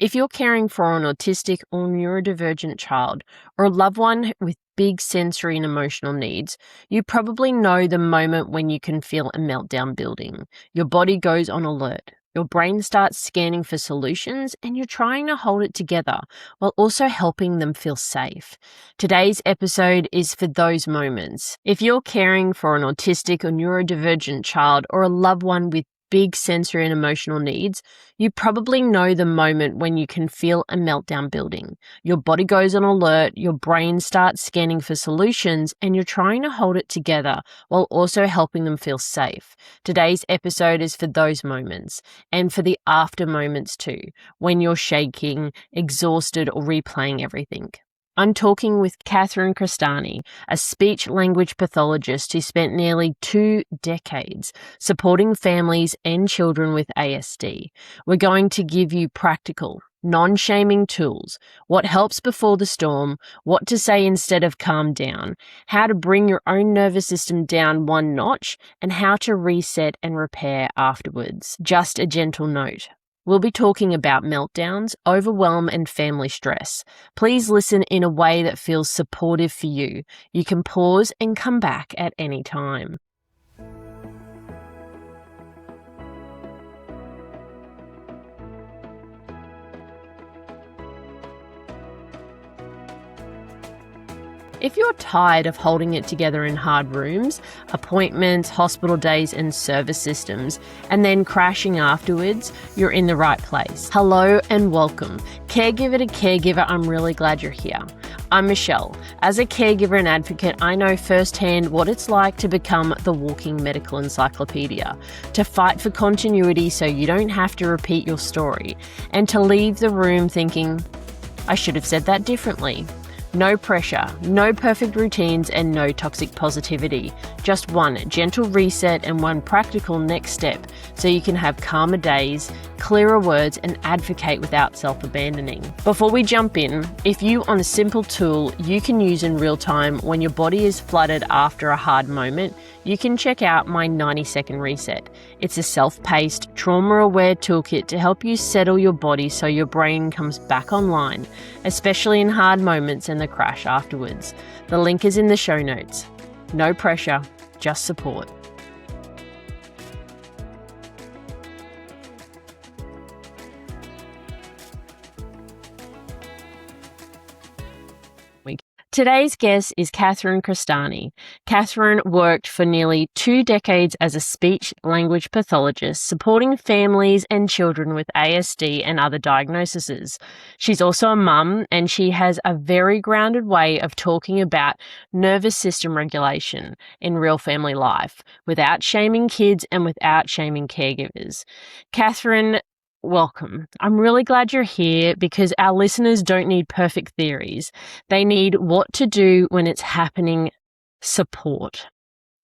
If you're caring for an autistic or neurodivergent child or a loved one with big sensory and emotional needs, you probably know the moment when you can feel a meltdown building. Your body goes on alert. Your brain starts scanning for solutions and you're trying to hold it together while also helping them feel safe. Today's episode is for those moments. If you're caring for an autistic or neurodivergent child or a loved one with big sensory and emotional needs, you probably know the moment when you can feel a meltdown building. Your body goes on alert, your brain starts scanning for solutions, and you're trying to hold it together while also helping them feel safe. Today's episode is for those moments and for the after moments too, when you're shaking, exhausted, or replaying everything. I'm talking with Catherine Crestani, a speech-language pathologist who spent nearly 2 decades supporting families and children with ASD. We're going to give you practical, non-shaming tools, what helps before the storm, what to say instead of calm down, how to bring your own nervous system down one notch, and how to reset and repair afterwards. Just a gentle note. We'll be talking about meltdowns, overwhelm, and family stress. Please listen in a way that feels supportive for you. You can pause and come back at any time. If you're tired of holding it together in hard rooms, appointments, hospital days, and service systems, and then crashing afterwards, you're in the right place. Hello and welcome. Caregiver to caregiver, I'm really glad you're here. I'm Michelle. As a caregiver and advocate, I know firsthand what it's like to become the walking medical encyclopedia, to fight for continuity so you don't have to repeat your story, and to leave the room thinking, I should have said that differently. No pressure, no perfect routines, and no toxic positivity. Just one gentle reset and one practical next step so you can have calmer days, clearer words, and advocate without self-abandoning. Before we jump in, if you want a simple tool you can use in real time when your body is flooded after a hard moment, you can check out my 90-second reset. It's a self-paced, trauma-aware toolkit to help you settle your body so your brain comes back online, especially in hard moments and the crash afterwards. The link is in the show notes. No pressure, just support. Today's guest is Catherine Crestani. Catherine worked for nearly 2 decades as a speech-language pathologist, supporting families and children with ASD and other diagnoses. She's also a mum, and she has a very grounded way of talking about nervous system regulation in real family life, without shaming kids and without shaming caregivers. Catherine, welcome. I'm really glad you're here because our listeners don't need perfect theories. They need what to do when it's happening support.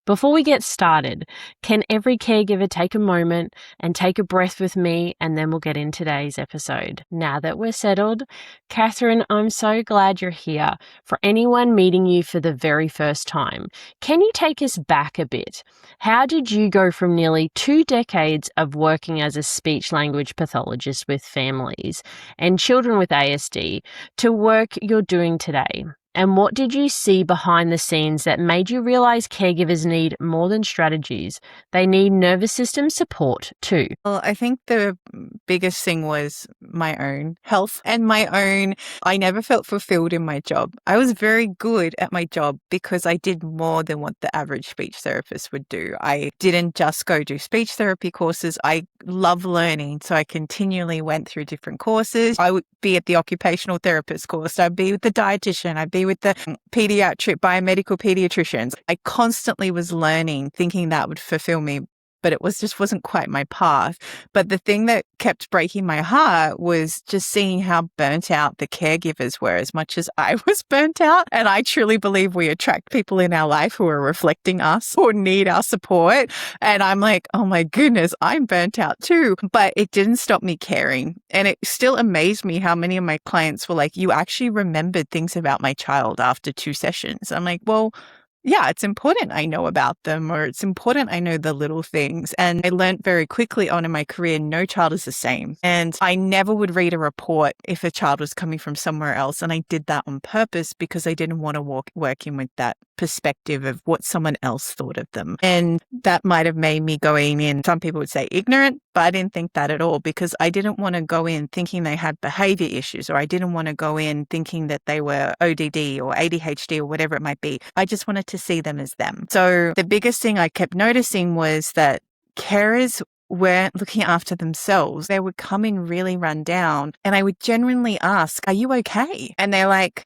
Before we get started, can every caregiver take a moment and take a breath with me, and then we'll get in today's episode. Now that we're settled, Catherine, I'm so glad you're here. For anyone meeting you for the very first time, can you take us back a bit? How did you go from nearly 2 decades of working as a speech-language pathologist with families and children with ASD to work you're doing today? And what did you see behind the scenes that made you realize caregivers need more than strategies? They need nervous system support too. Well, I think the biggest thing was my own health and I never felt fulfilled in my job. I was very good at my job because I did more than what the average speech therapist would do. I didn't just go do speech therapy courses. I love learning. So I continually went through different courses. I would be at the occupational therapist course. I'd be with the dietitian. I'd be with the biomedical pediatricians. I constantly was learning, thinking that would fulfill me, but it wasn't quite my path. But the thing that kept breaking my heart was just seeing how burnt out the caregivers were as much as I was burnt out. And I truly believe we attract people in our life who are reflecting us or need our support. And I'm like, oh my goodness, I'm burnt out too. But it didn't stop me caring. And it still amazed me how many of my clients were like, you actually remembered things about my child after 2 sessions. I'm like, well, yeah, it's important I know about them, or it's important I know the little things. And I learned very quickly on in my career, no child is the same. And I never would read a report if a child was coming from somewhere else. And I did that on purpose because I didn't want to work in with that perspective of what someone else thought of them. And that might have made me going in, some people would say ignorant, but I didn't think that at all, because I didn't want to go in thinking they had behavior issues, or I didn't want to go in thinking that they were ODD or ADHD or whatever it might be. I just wanted to see them as them. So the biggest thing I kept noticing was that carers weren't looking after themselves. They would come in really run down, and I would genuinely ask, "Are you okay?" And they're like,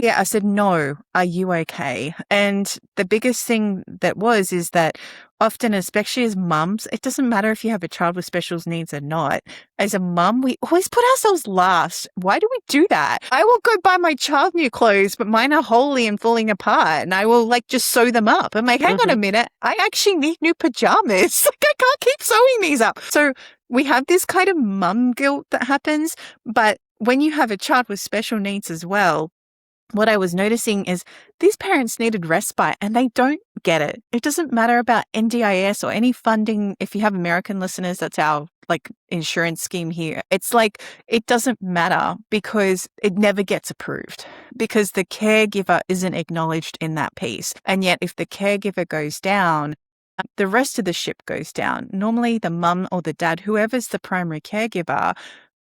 yeah, I said, "No, are you okay?" And the biggest thing is that often, especially as mums, it doesn't matter if you have a child with special needs or not. As a mum, we always put ourselves last. Why do we do that? I will go buy my child new clothes, but mine are holey and falling apart, and I will just sew them up. I'm like, hang on a minute. I actually need new pajamas. I can't keep sewing these up. So we have this kind of mum guilt that happens. But when you have a child with special needs as well, what I was noticing is these parents needed respite, and they don't get it. It doesn't matter about NDIS or any funding. If you have American listeners, that's our insurance scheme here. It's it doesn't matter because it never gets approved, because the caregiver isn't acknowledged in that piece. And yet if the caregiver goes down, the rest of the ship goes down. Normally the mum or the dad, whoever's the primary caregiver,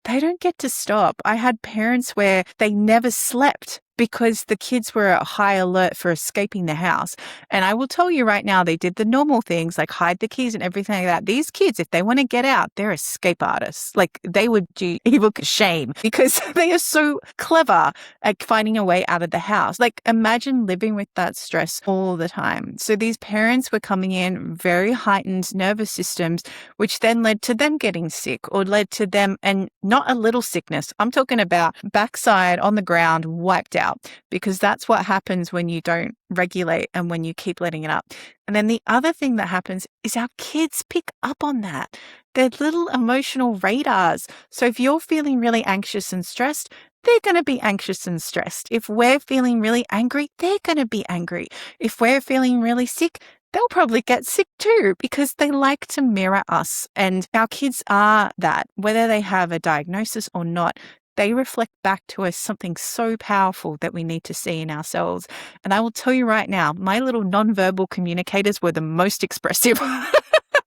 they don't get to stop. I had parents where they never slept because the kids were at high alert for escaping the house. And I will tell you right now, they did the normal things like hide the keys and everything like that. These kids, if they want to get out, they're escape artists. They would do evil shame because they are so clever at finding a way out of the house. Imagine living with that stress all the time. So these parents were coming in very heightened nervous systems, which then led to them getting sick, or led to them, and not a little sickness. I'm talking about backside on the ground, wiped out. Because that's what happens when you don't regulate and when you keep letting it up. And then the other thing that happens is our kids pick up on that. They're little emotional radars. So if you're feeling really anxious and stressed, they're going to be anxious and stressed. If we're feeling really angry, they're going to be angry. If we're feeling really sick, they'll probably get sick too, because they like to mirror us. And our kids are that, whether they have a diagnosis or not. They reflect back to us something so powerful that we need to see in ourselves. And I will tell you right now, my little nonverbal communicators were the most expressive.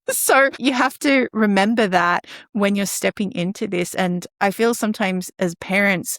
So you have to remember that when you're stepping into this. And I feel sometimes as parents,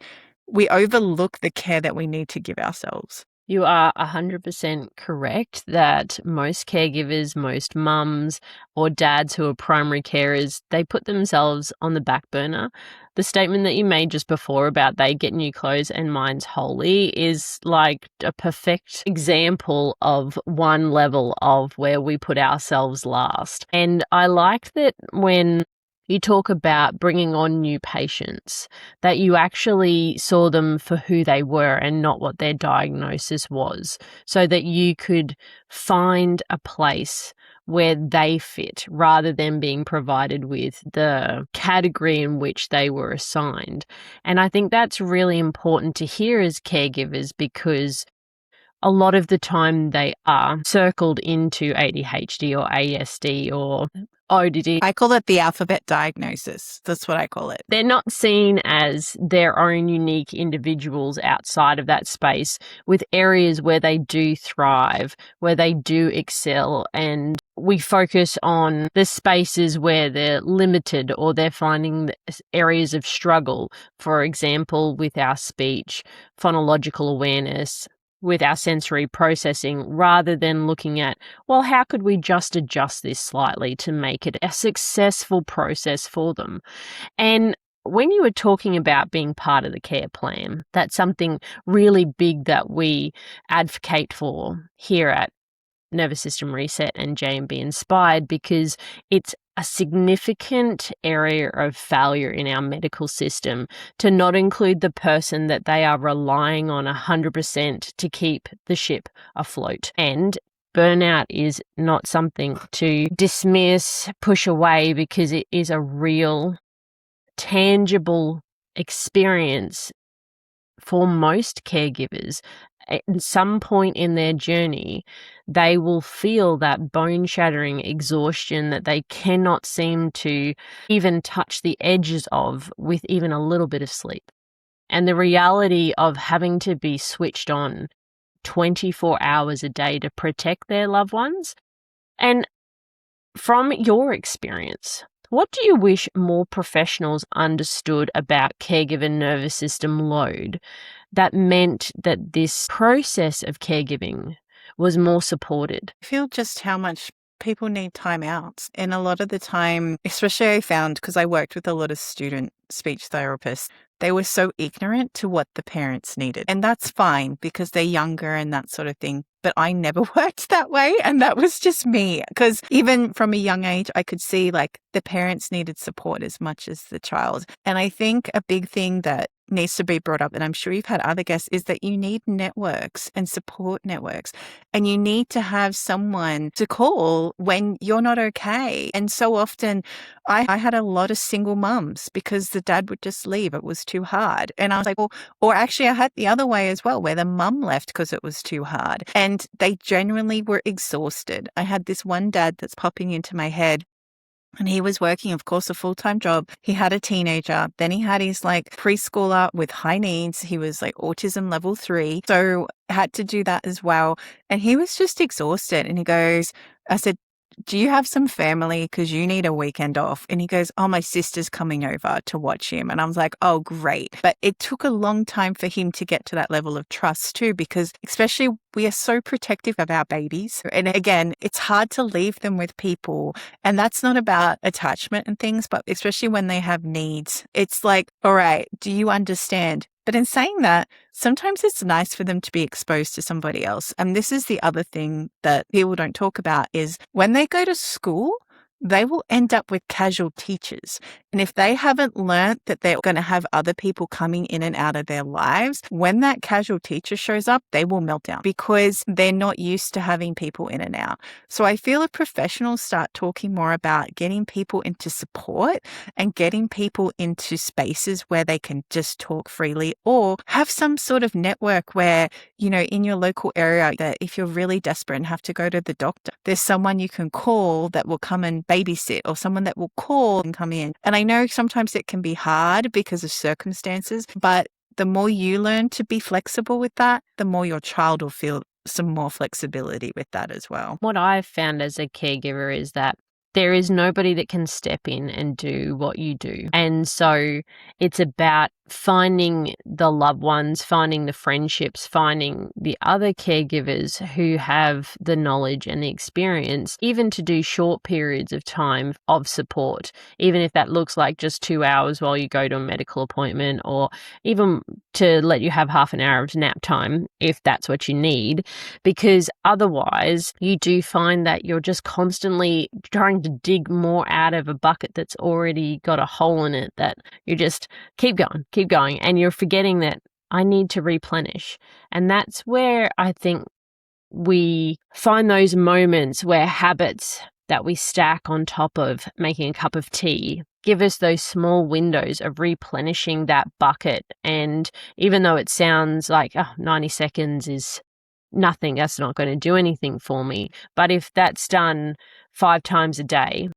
we overlook the care that we need to give ourselves. You are 100% correct that most caregivers, most mums or dads who are primary carers, they put themselves on the back burner. The statement that you made just before about they get new clothes and mine's holy is like a perfect example of one level of where we put ourselves last. And I like that when you talk about bringing on new patients, that you actually saw them for who they were and not what their diagnosis was, so that you could find a place where they fit rather than being provided with the category in which they were assigned. And I think that's really important to hear as caregivers, because a lot of the time they are circled into ADHD or ASD or ODD. I call it the alphabet diagnosis. That's what I call it. They're not seen as their own unique individuals outside of that space, with areas where they do thrive, where they do excel. And we focus on the spaces where they're limited or they're finding areas of struggle. For example, with our speech, phonological awareness, with our sensory processing, rather than looking at, well, how could we just adjust this slightly to make it a successful process for them? And when you were talking about being part of the care plan, that's something really big that we advocate for here at Nervous System Reset and J&B Inspired, because it's a significant area of failure in our medical system to not include the person that they are relying on 100% to keep the ship afloat. And burnout is not something to dismiss, push away, because it is a real, tangible experience for most caregivers at some point in their journey, they will feel that bone-shattering exhaustion that they cannot seem to even touch the edges of with even a little bit of sleep. And the reality of having to be switched on 24 hours a day to protect their loved ones. And from your experience, what do you wish more professionals understood about caregiver nervous system load that meant that this process of caregiving was more supported? I feel just how much people need time out. And a lot of the time, especially I found, because I worked with a lot of student speech therapists, they were so ignorant to what the parents needed. And that's fine because they're younger and that sort of thing. But I never worked that way. And that was just me. Because even from a young age, I could see like the parents needed support as much as the child. And I think a big thing that needs to be brought up, and I'm sure you've had other guests, is that you need networks and support networks. And you need to have someone to call when you're not okay. And so often I had a lot of single mums because the dad would just leave. It was too hard. And I was like, well, or actually I had the other way as well, where the mum left because it was too hard. And they genuinely were exhausted. I had this one dad that's popping into my head. And he was working, of course, a full-time job. He had a teenager. Then he had his like preschooler with high needs. He was like autism level 3. So had to do that as well. And he was just exhausted. And he goes, I said, do you have some family? Because you need a weekend off. And he goes, oh, my sister's coming over to watch him. And I was like, oh, great. But it took a long time for him to get to that level of trust too, because especially we are so protective of our babies. And again, it's hard to leave them with people. And that's not about attachment and things, but especially when they have needs, it's like, all right, do you understand? But in saying that, sometimes it's nice for them to be exposed to somebody else. And this is the other thing that people don't talk about is when they go to school, they will end up with casual teachers. And if they haven't learnt that they're going to have other people coming in and out of their lives, when that casual teacher shows up, they will melt down because they're not used to having people in and out. So I feel if professionals start talking more about getting people into support and getting people into spaces where they can just talk freely, or have some sort of network where, you know, in your local area, that if you're really desperate and have to go to the doctor, there's someone you can call that will come and babysit, or someone that will call and come in. And I know sometimes it can be hard because of circumstances, but the more you learn to be flexible with that, the more your child will feel some more flexibility with that as well. What I've found as a caregiver is that there is nobody that can step in and do what you do. And so it's about finding the loved ones, finding the friendships, finding the other caregivers who have the knowledge and the experience, even to do short periods of time of support, even if that looks like just 2 hours while you go to a medical appointment, or even to let you have half an hour of nap time if that's what you need, because otherwise you do find that you're just constantly trying to dig more out of a bucket that's already got a hole in it, that you just keep going, and you're forgetting that I need to replenish. And that's where I think we find those moments where habits that we stack on top of making a cup of tea give us those small windows of replenishing that bucket. And even though it sounds like 90 seconds is nothing, that's not going to do anything for me. But if that's done 5 times a day,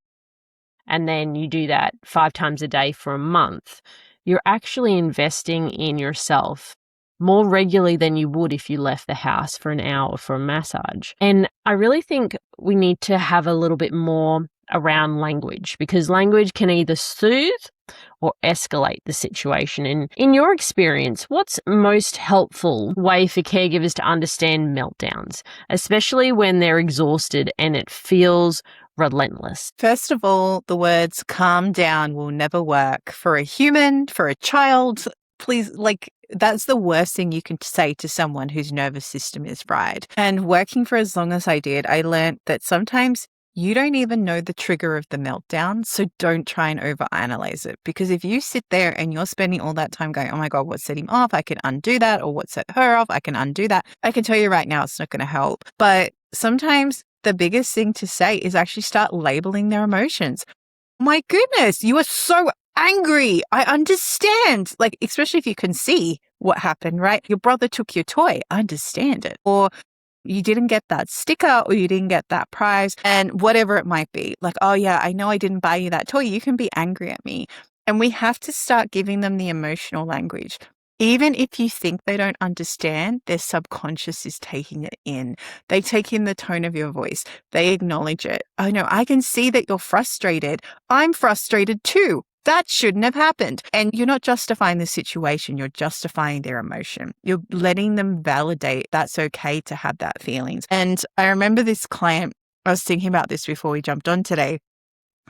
and then you do that 5 times a day for a month, you're actually investing in yourself more regularly than you would if you left the house for an hour for a massage. And I really think we need to have a little bit more around language, because language can either soothe or escalate the situation. And in your experience, what's most helpful way for caregivers to understand meltdowns, especially when they're exhausted and it feels relentless? First of all, the words calm down will never work for a human, for a child. Please, that's the worst thing you can say to someone whose nervous system is fried. And working for as long as I did, I learned that sometimes you don't even know the trigger of the meltdown, so don't try and overanalyze it. Because if you sit there and you're spending all that time going, oh my God, what set him off? I can undo that. Or what set her off? I can undo that. I can tell you right now, it's not going to help. But sometimes the biggest thing to say is actually start labeling their emotions. My goodness, you are so angry. I understand. Especially if you can see what happened, right? Your brother took your toy. I understand it. Or you didn't get that sticker, or you didn't get that prize, and whatever it might be. Like, oh yeah, I know I didn't buy you that toy. You can be angry at me. And we have to start giving them the emotional language. Even if you think they don't understand, their subconscious is taking it in. They take in the tone of your voice. They acknowledge it. Oh no, I can see that you're frustrated. I'm frustrated too. That shouldn't have happened. And you're not justifying the situation. You're justifying their emotion. You're letting them validate that's okay to have that feelings. And I remember this client, I was thinking about this before we jumped on today.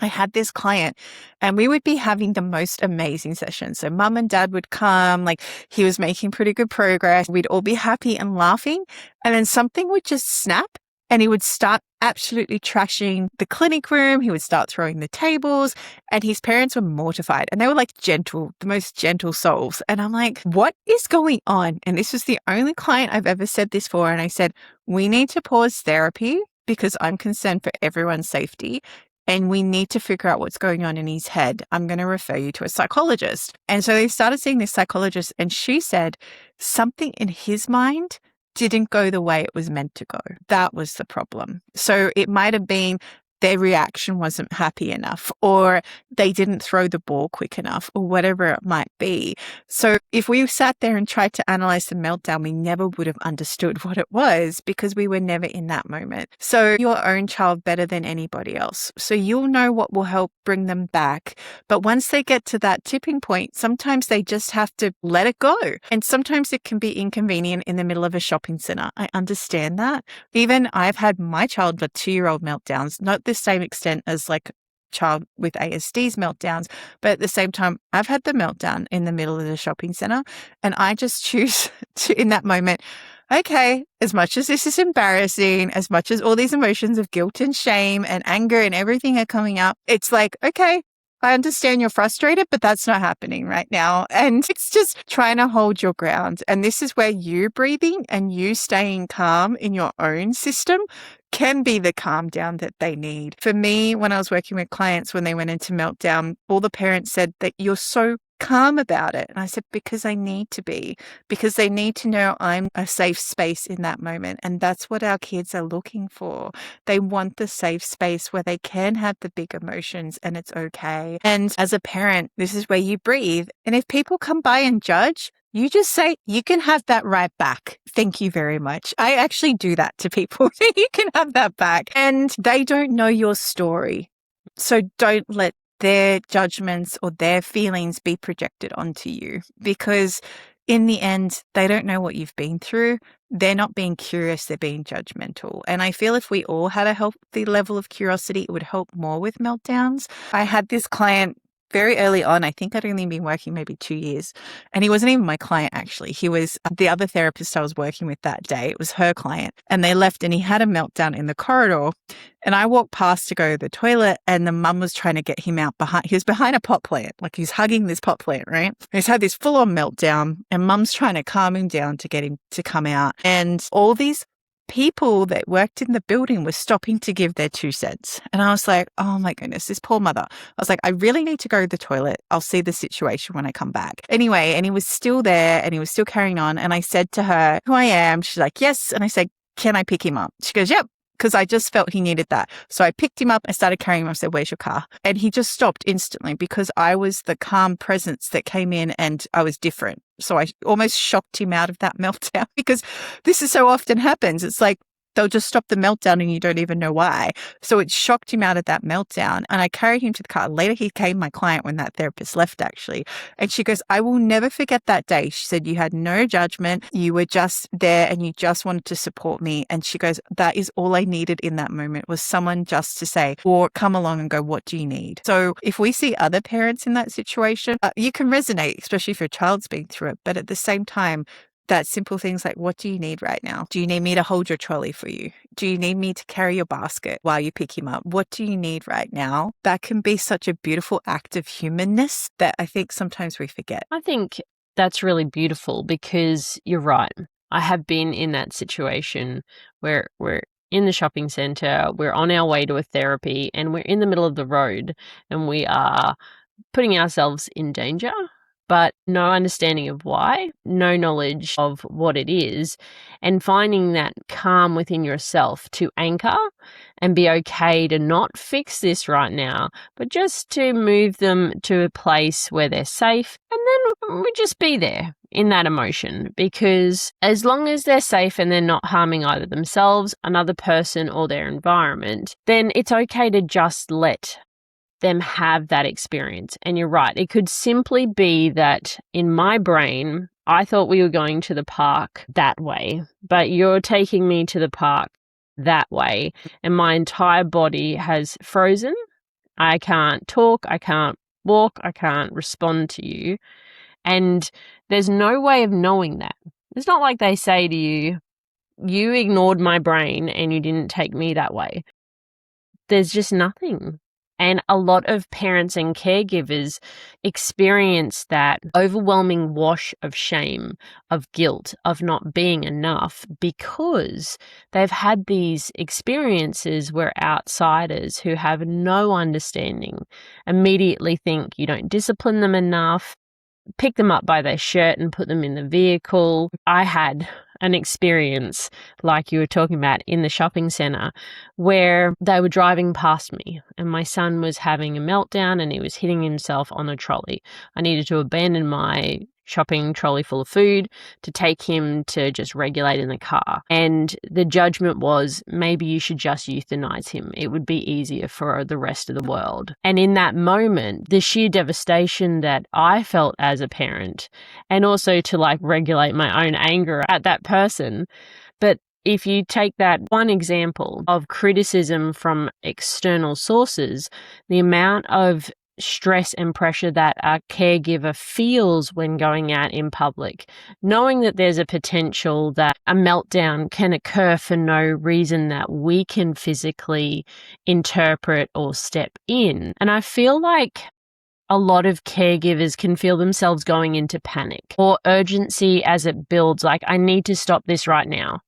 I had this client and we would be having the most amazing sessions. So mum and dad would come, like he was making pretty good progress. We'd all be happy and laughing. And then something would just snap and he would start absolutely trashing the clinic room. He would start throwing the tables, and his parents were mortified, and they were like gentle, the most gentle souls. And I'm like, what is going on? And this was the only client I've ever said this for. And I said, we need to pause therapy because I'm concerned for everyone's safety. And we need to figure out what's going on in his head. I'm going to refer you to a psychologist. And so they started seeing this psychologist, and she said something in his mind didn't go the way it was meant to go. That was the problem. So it might have been their reaction wasn't happy enough, or they didn't throw the ball quick enough, or whatever it might be. So if we sat there and tried to analyze the meltdown, we never would have understood what it was because we were never in that moment. So your own child better than anybody else. So you'll know what will help bring them back. But once they get to that tipping point, sometimes they just have to let it go. And sometimes it can be inconvenient in the middle of a shopping center. I understand that. Even I've had my child with 2-year-old meltdowns, not the same extent as like child with ASD's meltdowns, but at the same time, I've had the meltdown in the middle of the shopping center, and I just choose to, in that moment, okay, as much as this is embarrassing, as much as all these emotions of guilt and shame and anger and everything are coming up, it's like, okay, I understand you're frustrated, but that's not happening right now. And it's just trying to hold your ground. And this is where you breathing and you staying calm in your own system can be the calm down that they need. For me, when I was working with clients, when they went into meltdown, all the parents said that you're so calm about it. And I said, because I need to be, because they need to know I'm a safe space in that moment. And that's what our kids are looking for. They want the safe space where they can have the big emotions and it's okay. And as a parent, this is where you breathe. And if people come by and judge, you just say, you can have that right back. Thank you very much. I actually do that to people. You can have that back. And they don't know your story. So don't let their judgments or their feelings be projected onto you, because in the end, they don't know what you've been through. They're not being curious, they're being judgmental. And I feel if we all had a healthy level of curiosity, it would help more with meltdowns. I had this client very early on. I think I'd only been working maybe 2 years, and he wasn't even my client, actually. He was the other therapist I was working with that day. It was her client, and they left, and he had a meltdown in the corridor. And I walked past to go to the toilet, and the mum was trying to get him out behind. He was behind a pot plant, like he's hugging this pot plant, right? He's had this full-on meltdown, and mum's trying to calm him down to get him to come out. And all these people that worked in the building were stopping to give their 2 cents. And I was like, oh my goodness, this poor mother. I was like, I really need to go to the toilet. I'll see the situation when I come back. Anyway, and he was still there and he was still carrying on. And I said to her, who I am. She's like, yes. And I said, can I pick him up? She goes, yep. Because I just felt he needed that. So I picked him up, I started carrying him. I said, where's your car? And he just stopped instantly because I was the calm presence that came in and I was different. So I almost shocked him out of that meltdown, because this is so often happens. It's like they'll just stop the meltdown and you don't even know why. So it shocked him out of that meltdown. And I carried him to the car. Later, he became my client when that therapist left, actually. And she goes, I will never forget that day. She said, you had no judgment. You were just there and you just wanted to support me. And she goes, that is all I needed in that moment, was someone just to say, or come along and go, what do you need? So if we see other parents in that situation, you can resonate, especially if your child's been through it. But at the same time, that simple things like, what do you need right now? Do you need me to hold your trolley for you? Do you need me to carry your basket while you pick him up? What do you need right now? That can be such a beautiful act of humanness that I think sometimes we forget. I think that's really beautiful, because you're right. I have been in that situation where we're in the shopping center, we're on our way to a therapy, and we're in the middle of the road and we are putting ourselves in danger. but no understanding of why, no knowledge of what it is, and finding that calm within yourself to anchor and be okay to not fix this right now, but just to move them to a place where they're safe, and then we just be there in that emotion, because as long as they're safe and they're not harming either themselves, another person, or their environment, then it's okay to just let them have that experience. And you're right, it could simply be that in my brain, I thought we were going to the park that way, but you're taking me to the park that way, and my entire body has frozen. I can't talk, I can't walk, I can't respond to you. And there's no way of knowing that. It's not like they say to you, you ignored my brain and you didn't take me that way. There's just nothing. And a lot of parents and caregivers experience that overwhelming wash of shame, of guilt, of not being enough, because they've had these experiences where outsiders who have no understanding immediately think you don't discipline them enough, pick them up by their shirt and put them in the vehicle. I had an experience like you were talking about in the shopping centre where they were driving past me and my son was having a meltdown and he was hitting himself on a trolley. I needed to abandon my shopping trolley full of food to take him to just regulate in the car. And the judgment was, maybe you should just euthanize him. It would be easier for the rest of the world. And in that moment, the sheer devastation that I felt as a parent, and also to like regulate my own anger at that person. But if you take that one example of criticism from external sources, the amount of stress and pressure that a caregiver feels when going out in public, knowing that there's a potential that a meltdown can occur for no reason that we can physically interpret or step in. And I feel like a lot of caregivers can feel themselves going into panic or urgency as it builds, like, I need to stop this right now.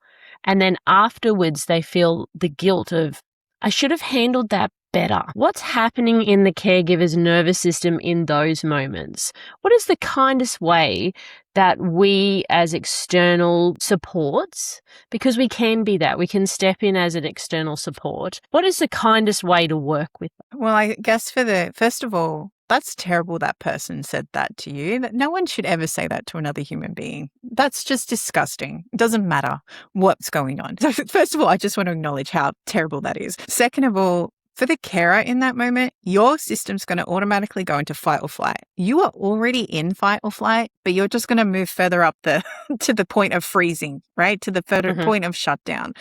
And then afterwards, they feel the guilt of, I should have handled that better. What's happening in the caregiver's nervous system in those moments? What is the kindest way that we as external supports, because we can be that, we can step in as an external support. What is the kindest way to work with them? Well, I guess first of all, that's terrible that person said that to you. That no one should ever say that to another human being. That's just disgusting. It doesn't matter what's going on. So first of all, I just want to acknowledge how terrible that is. Second of all, for the carer in that moment, your system's going to automatically go into fight or flight. You are already in fight or flight, but you're just going to move further up to the point of freezing, right? To the further point of shutdown.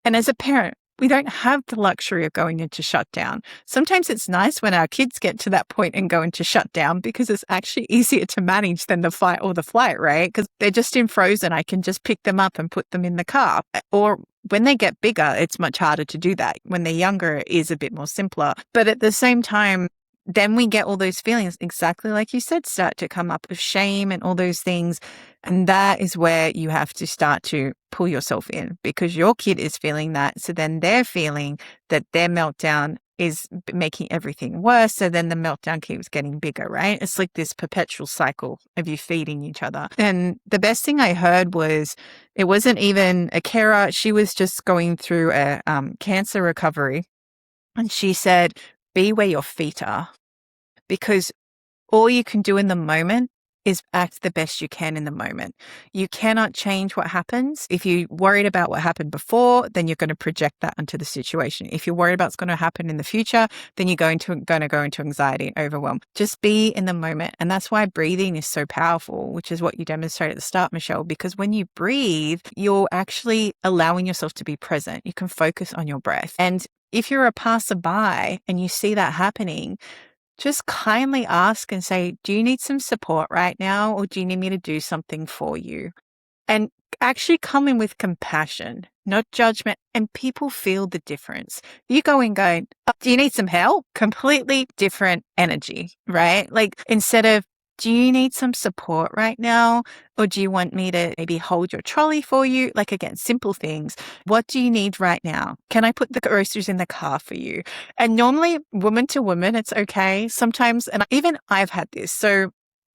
And as a parent, we don't have the luxury of going into shutdown. Sometimes it's nice when our kids get to that point and go into shutdown because it's actually easier to manage than the fight or the flight, right? Because they're just in frozen. I can just pick them up and put them in the car. Or when they get bigger, it's much harder to do that. When they're younger, it is a bit more simpler. But at the same time, then we get all those feelings, exactly like you said, start to come up of shame and all those things. And that is where you have to start to pull yourself in, because your kid is feeling that. So then they're feeling that their meltdown is making everything worse. So then the meltdown keeps getting bigger, right? It's like this perpetual cycle of you feeding each other. And the best thing I heard was, it wasn't even a carer. She was just going through a cancer recovery. And she said, be where your feet are, because all you can do in the moment is act the best you can in the moment. You cannot change what happens. If you're worried about what happened before, then you're going to project that onto the situation. If you're worried about what's going to happen in the future, then you're going to go into anxiety and overwhelm. Just be in the moment. And that's why breathing is so powerful, which is what you demonstrated at the start, Michelle, because when you breathe, you're actually allowing yourself to be present. You can focus on your breath. And if you're a passerby and you see that happening, just kindly ask and say, do you need some support right now? Or do you need me to do something for you? And actually come in with compassion, not judgment. And people feel the difference. You go in going, oh, do you need some help? Completely different energy, right? Like, instead of, do you need some support right now? Or do you want me to maybe hold your trolley for you? Like, again, simple things. What do you need right now? Can I put the groceries in the car for you? And normally, woman to woman, it's okay. Sometimes, and even I've had this. So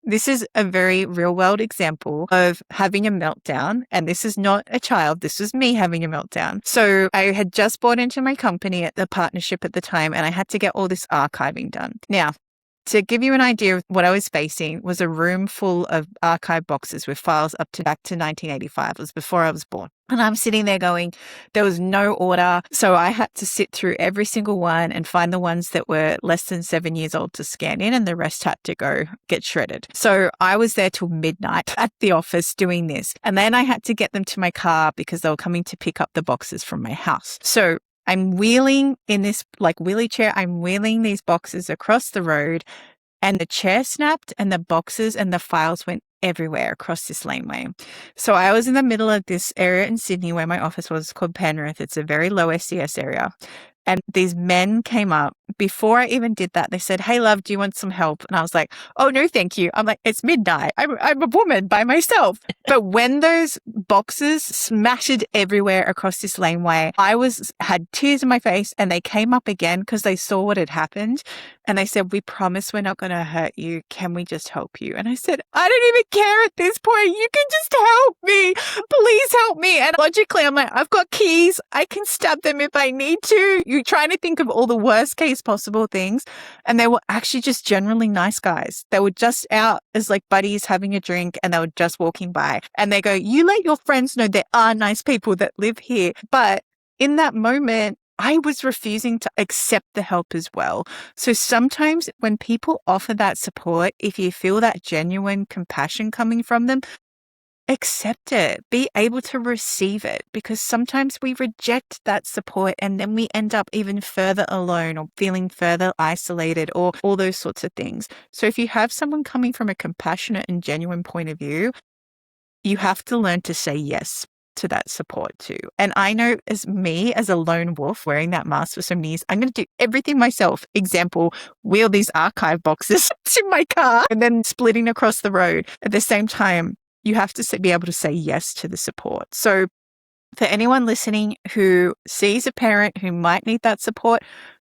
This is a very real world example of having a meltdown. And this is not a child. This was me having a meltdown. So I had just bought into my company at the partnership at the time, and I had to get all this archiving done. Now, to give you an idea of what I was facing was a room full of archive boxes with files back to 1985. It was before I was born. And I'm sitting there going, there was no order. So I had to sit through every single one and find the ones that were less than 7 years old to scan in, and the rest had to go get shredded. So I was there till midnight at the office doing this. And then I had to get them to my car because they were coming to pick up the boxes from my house. So I'm wheeling in this wheelie chair. I'm wheeling these boxes across the road, and the chair snapped and the boxes and the files went everywhere across this laneway. So I was in the middle of this area in Sydney where my office was, called Penrith. It's a very low SES area. And these men came up. Before I even did that, they said, "Hey, love, do you want some help?" And I was like, "Oh, no, thank you." I'm like, "It's midnight. I'm a woman by myself." But when those boxes smashed everywhere across this laneway, I had tears in my face, and they came up again because they saw what had happened. And they said, "We promise we're not going to hurt you. Can we just help you?" And I said, "I don't even care at this point. You can just help me. Please help me." And logically, I'm like, I've got keys. I can stab them if I need to. You're trying to think of all the worst case possible things. And they were actually just generally nice guys. They were just out as buddies having a drink, and they were just walking by. And they go, "You let your friends know there are nice people that live here." But in that moment, I was refusing to accept the help as well. So sometimes when people offer that support, if you feel that genuine compassion coming from them, accept it. Be able to receive it, because sometimes we reject that support and then we end up even further alone or feeling further isolated or all those sorts of things. So if you have someone coming from a compassionate and genuine point of view, you have to learn to say yes to that support too. And I know as a lone wolf wearing that mask for so many years, I'm going to do everything myself. Example, wheel these archive boxes to my car and then splitting across the road. At the same time, you have to be able to say yes to the support. So for anyone listening who sees a parent who might need that support,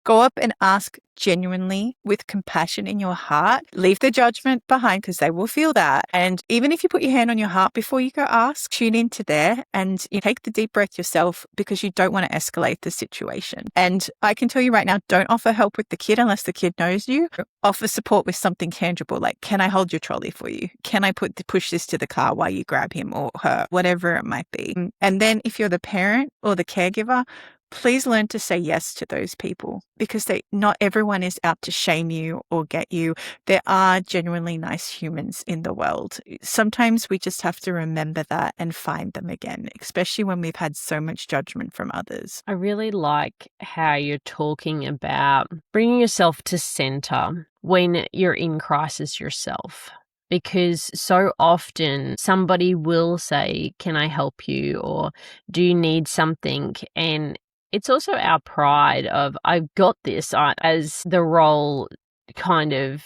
go up and ask genuinely with compassion in your heart. Leave the judgment behind, because they will feel that. And even if you put your hand on your heart before you go ask, tune into there and you take the deep breath yourself, because you don't want to escalate the situation. And I can tell you right now, don't offer help with the kid unless the kid knows you. Offer support with something tangible, like, can I hold your trolley for you? Can I push this to the car while you grab him or her, whatever it might be. And then if you're the parent or the caregiver, please learn to say yes to those people, because not everyone is out to shame you or get you. There are genuinely nice humans in the world. Sometimes we just have to remember that and find them again, especially when we've had so much judgment from others. I really like how you're talking about bringing yourself to center when you're in crisis yourself. Because so often somebody will say, "Can I help you?" or "Do you need something?" And it's also our pride of, "I've got this," as the role kind of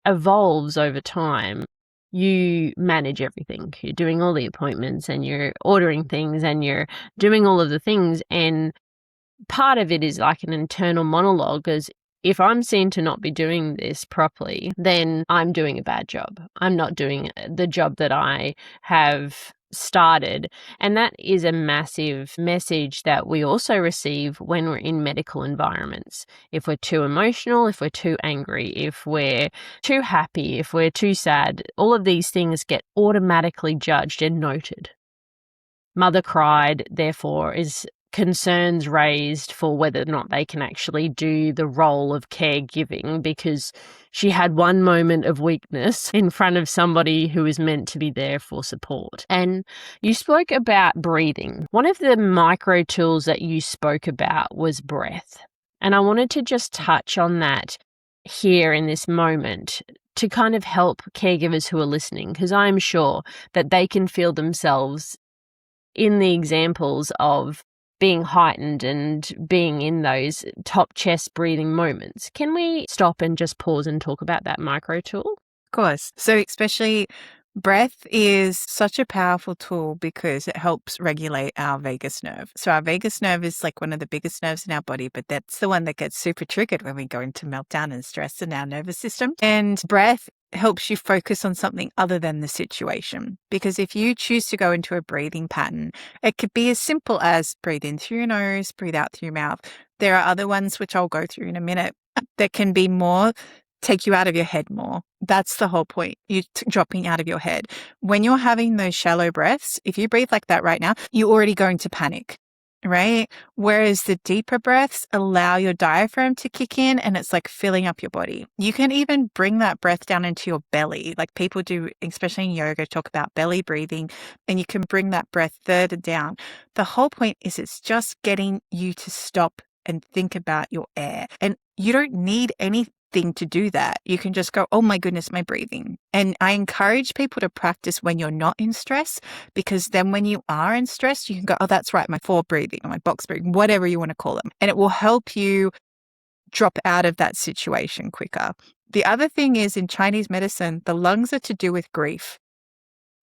evolves over time. You manage everything. You're doing all the appointments and you're ordering things and you're doing all of the things. And part of it is like an internal monologue, as if I'm seen to not be doing this properly, then I'm doing a bad job. I'm not doing the job that I have started. And that is a massive message that we also receive when we're in medical environments. If we're too emotional, if we're too angry, if we're too happy, if we're too sad, all of these things get automatically judged and noted. Mother cried, therefore is concerns raised for whether or not they can actually do the role of caregiving, because she had one moment of weakness in front of somebody who is meant to be there for support. And you spoke about breathing. One of the micro tools that you spoke about was breath. And I wanted to just touch on that here in this moment to kind of help caregivers who are listening, because I'm sure that they can feel themselves in the examples of being heightened and being in those top chest breathing moments. Can we stop and just pause and talk about that micro tool? Of course. So especially breath is such a powerful tool because it helps regulate our vagus nerve. So our vagus nerve is like one of the biggest nerves in our body, but that's the one that gets super triggered when we go into meltdown and stress in our nervous system. And breath helps you focus on something other than the situation. Because if you choose to go into a breathing pattern, it could be as simple as breathe in through your nose, breathe out through your mouth. There are other ones, which I'll go through in a minute, that can be more, take you out of your head more. That's the whole point. You're dropping out of your head. When you're having those shallow breaths, if you breathe like that right now, you're already going to panic, right? Whereas the deeper breaths allow your diaphragm to kick in and it's like filling up your body. You can even bring that breath down into your belly. Like people do, especially in yoga, talk about belly breathing, and you can bring that breath further down. The whole point is it's just getting you to stop and think about your air. And you don't need anything to do that. You can just go, oh my goodness, my breathing. And I encourage people to practice when you're not in stress, because then when you are in stress, you can go, oh, that's right, my forward breathing, or my box breathing, whatever you want to call them. And it will help you drop out of that situation quicker. The other thing is, in Chinese medicine, the lungs are to do with grief.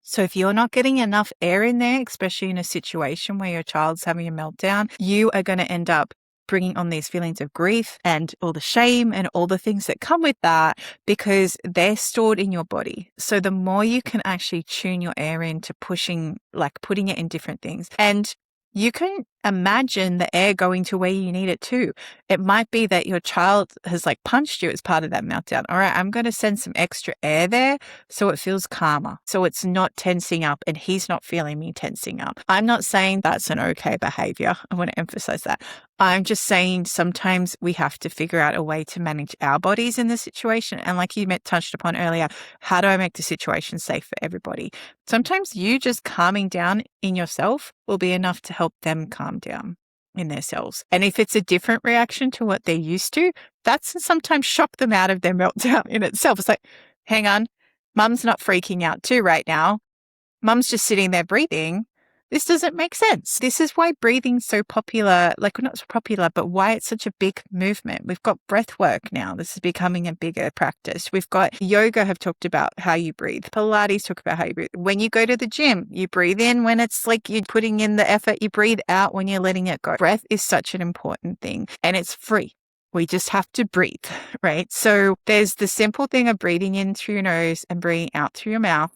So if you're not getting enough air in there, especially in a situation where your child's having a meltdown, you are going to end up bringing on these feelings of grief and all the shame and all the things that come with that, because they're stored in your body. So the more you can actually tune your air into putting it in different things. And you can imagine the air going to where you need it to. It might be that your child has punched you as part of that meltdown. All right, I'm going to send some extra air there so it feels calmer, so it's not tensing up and he's not feeling me tensing up. I'm not saying that's an okay behavior. I want to emphasize that. I'm just saying sometimes we have to figure out a way to manage our bodies in the situation. And like you touched upon earlier, how do I make the situation safe for everybody? Sometimes you just calming down in yourself will be enough to help them calm down in themselves. And if it's a different reaction to what they're used to, that's sometimes shock them out of their meltdown in itself. It's like, hang on, mum's not freaking out too right now. Mum's just sitting there breathing. This doesn't make sense. This is why breathing's so popular, not so popular, but why it's such a big movement. We've got breath work now. This is becoming a bigger practice. We've got yoga have talked about how you breathe. Pilates talk about how you breathe. When you go to the gym, you breathe in when it's like you're putting in the effort. You breathe out when you're letting it go. Breath is such an important thing, and it's free. We just have to breathe, right? So there's the simple thing of breathing in through your nose and breathing out through your mouth.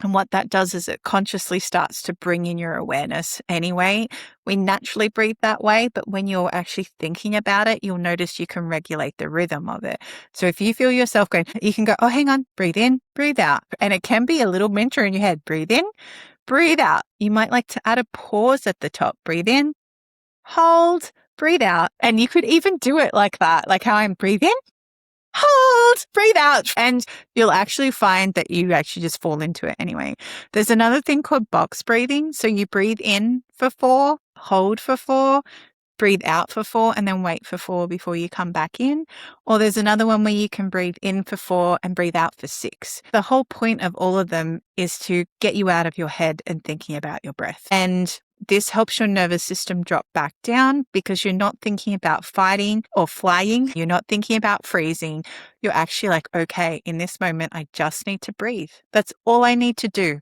And what that does is it consciously starts to bring in your awareness anyway. We naturally breathe that way, but when you're actually thinking about it, you'll notice you can regulate the rhythm of it. So if you feel yourself going, you can go, oh, hang on, breathe in, breathe out. And it can be a little mantra in your head, breathe in, breathe out. You might like to add a pause at the top, breathe in, hold, breathe out. And you could even do it like that, like how I'm breathe in, hold, breathe out. And you'll actually find that you actually just fall into it anyway. There's another thing called box breathing. So you breathe in for 4, hold for 4, breathe out for 4, and then wait for 4 before you come back in. Or there's another one where you can breathe in for 4 and breathe out for 6. The whole point of all of them is to get you out of your head and thinking about your breath. And this helps your nervous system drop back down because you're not thinking about fighting or flying. You're not thinking about freezing. You're actually like, okay, in this moment, I just need to breathe. That's all I need to do.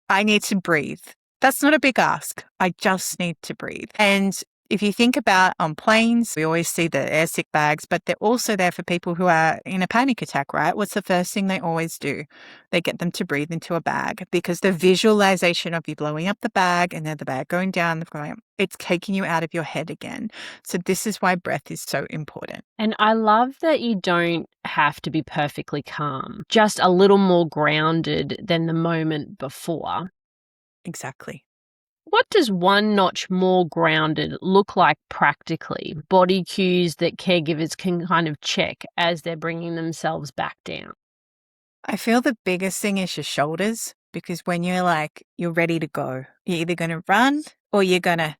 I need to breathe. That's not a big ask. I just need to breathe. And if you think about on planes, we always see the air sick bags, but they're also there for people who are in a panic attack, right? What's the first thing they always do? They get them to breathe into a bag, because the visualization of you blowing up the bag and then the bag going down, it's taking you out of your head again. So this is why breath is so important. And I love that you don't have to be perfectly calm, just a little more grounded than the moment before. Exactly. What does one notch more grounded look like practically? Body cues that caregivers can kind of check as they're bringing themselves back down. I feel the biggest thing is your shoulders, because when you're ready to go, you're either going to run or you're going to